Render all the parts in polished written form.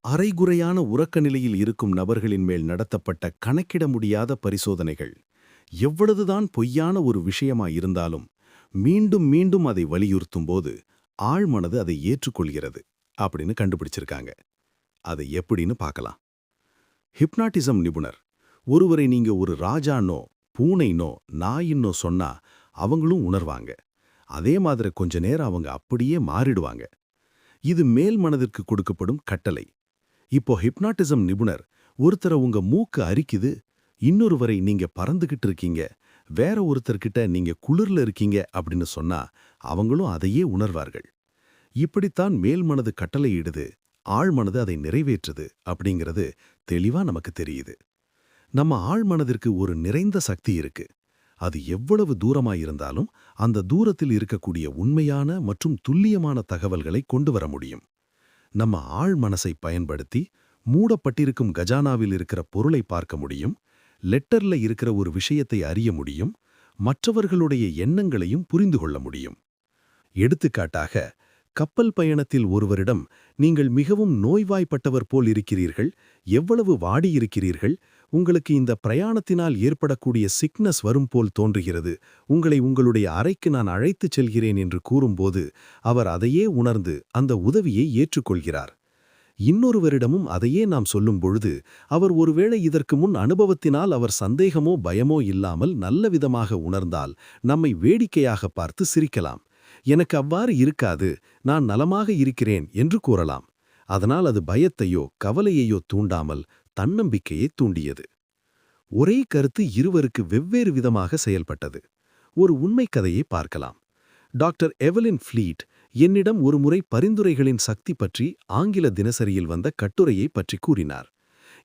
அரைகுறையான உறக்க நிலையில் இருக்கும் நபர்களின் மேல் நடத்தப்பட்ட கணக்கிட முடியாத பரிசோதனைகள் எவ்வளவுதான் பொய்யான ஒரு விஷயமாயிருந்தாலும் மீண்டும் மீண்டும் அதை வலியுறுத்தும்போது ஆழ்மனது அதை ஏற்றுக்கொள்கிறது அப்படின்னு கண்டுபிடிச்சிருக்காங்க. அதை எப்படின்னு பார்க்கலாம். ஹிப்னாட்டிசம் நிபுணர் ஒருவரை நீங்க ஒரு ராஜானோ பூனைனோ நாயின்னோ சொன்னா அவங்களும் உணர்வாங்க. அதே மாதிரி கொஞ்ச நேரம் அவங்க அப்படியே மாறிடுவாங்க. இது மேல் மனதிற்கு கொடுக்கப்படும் கட்டளை. இப்போ ஹிப்னாட்டிசம் நிபுணர் ஒருத்தரை உங்க மூக்கு அரிக்குது, இன்னொருவரை நீங்க பறந்துகிட்டு இருக்கீங்க, வேற ஒருத்தர்கிட்ட நீங்க குளிர்ல இருக்கீங்க அப்படின்னு சொன்னா அவங்களும் அதையே உணர்வார்கள். இப்படித்தான் மேல் மனது கட்டளையிடுது, ஆழ்மனது அதை நிறைவேற்றுது அப்படிங்கிறது தெளிவா நமக்கு தெரியுது. நம்ம ஆழ்மனதிற்கு ஒரு நிறைந்த சக்தி இருக்கு. அது எவ்வளவு தூரமாயிருந்தாலும் அந்த தூரத்தில் இருக்கக்கூடிய உண்மையான மற்றும் துல்லியமான தகவல்களை கொண்டு வர முடியும். நம்ம ஆழ் மனசை பயன்படுத்தி மூடப்பட்டிருக்கும் கஜானாவில் இருக்கிற பொருளை பார்க்க முடியும், லெட்டர்ல இருக்கிற ஒரு விஷயத்தை அறிய முடியும், மற்றவர்களுடைய எண்ணங்களையும் புரிந்து கொள்ள முடியும். எடுத்துக்காட்டாக, கப்பல் பயணத்தில் ஒருவரிடம் நீங்கள் மிகவும் நோய்வாய்ப்பட்டவர் போல் இருக்கிறீர்கள், எவ்வளவு வாடியிருக்கிறீர்கள், உங்களுக்கு இந்த பிரயாணத்தினால் ஏற்படக்கூடிய சிக்னஸ் வரும் போல் தோன்றுகிறது, உங்களை உங்களுடைய அறைக்கு நான் அழைத்துச் செல்கிறேன் என்று கூறும்போது அவர் அதையே உணர்ந்து அந்த உதவியை ஏற்றுக்கொள்கிறார். இன்னொருவரிடமும் அதையே நாம் சொல்லும் பொழுது அவர் ஒருவேளை இதற்கு முன் அனுபவத்தினால் அவர் சந்தேகமோ பயமோ இல்லாமல் நல்ல விதமாக உணர்ந்தால் நம்மை வேடிக்கையாக பார்த்து சிரிக்கலாம். எனக்கு அவ்வாறு இருக்காது, நான் நலமாக இருக்கிறேன் என்று கூறலாம். அதனால் அது பயத்தையோ கவலையையோ தூண்டாமல் தன்னம்பிக்கையை தூண்டியது. ஒரே கருத்து இருவருக்கு வெவ்வேறு விதமாக செயல்பட்டது. ஒரு உண்மை கதையை பார்க்கலாம். டாக்டர் எவலின் ஃப்ளீட் என்னிடம் ஒருமுறை பரிந்துரைகளின் சக்தி பற்றி ஆங்கில தினசரியில் வந்த கட்டுரையை பற்றி கூறினார்.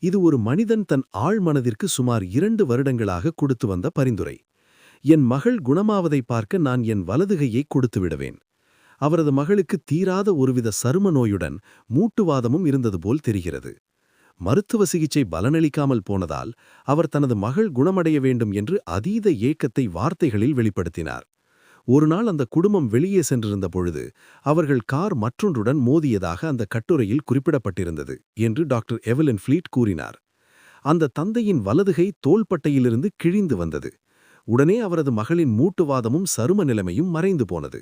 இது ஒரு மனிதன் தன் ஆழ்மனதிற்கு சுமார் 2 வருடங்களாக கொடுத்து வந்த பரிந்துரை. என் மகள் குணமாவதை பார்க்க நான் என் வலதுகையை கொடுத்து விடுவேன். அவரது மகளுக்கு தீராத ஒருவித சரும நோயுடன் மூட்டுவாதமும் இருந்தது போல் தெரிகிறது. மருத்துவ சிகிச்சை பலனளிக்காமல் போனதால் அவர் தனது மகள் குணமடைய வேண்டும் என்று அதீத ஏக்கத்தை வார்த்தைகளில் வெளிப்படுத்தினார். ஒரு நாள் அந்த குடும்பம் வெளியே சென்றிருந்த பொழுது அவர்கள் கார் மற்றொன்றுடன் மோதியதாக அந்த கட்டுரையில் குறிப்பிடப்பட்டிருந்தது என்று டாக்டர் எவலின் ஃப்ளீட் கூறினார். அந்த தந்தையின் வலதுகை தோள்பட்டையிலிருந்து கிழிந்து வந்தது. உடனே அவரது மகளின் மூட்டுவாதமும் சரும நிலைமையும் மறைந்து போனது.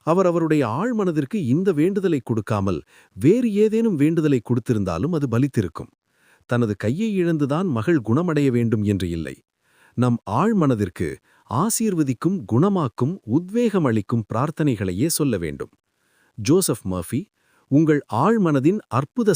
அவர் அவருடைய ஆழ்மனதிற்கு இந்த வேண்டுதலை கொடுக்காமல் வேறு ஏதேனும் வேண்டுதலை கொடுத்திருந்தாலும் அது பலித்திருக்கும். தனது கையை இழந்துதான் மகள் குணமடைய வேண்டும் என்று இல்லை. நம் ஆழ்மனதிற்கு ஆசீர்வதிக்கும், குணமாக்கும், உத்வேகம் அளிக்கும் பிரார்த்தனைகளையே சொல்ல வேண்டும். ஜோசப் மர்ஃபி, உங்கள் ஆழ்மனதின் அற்புத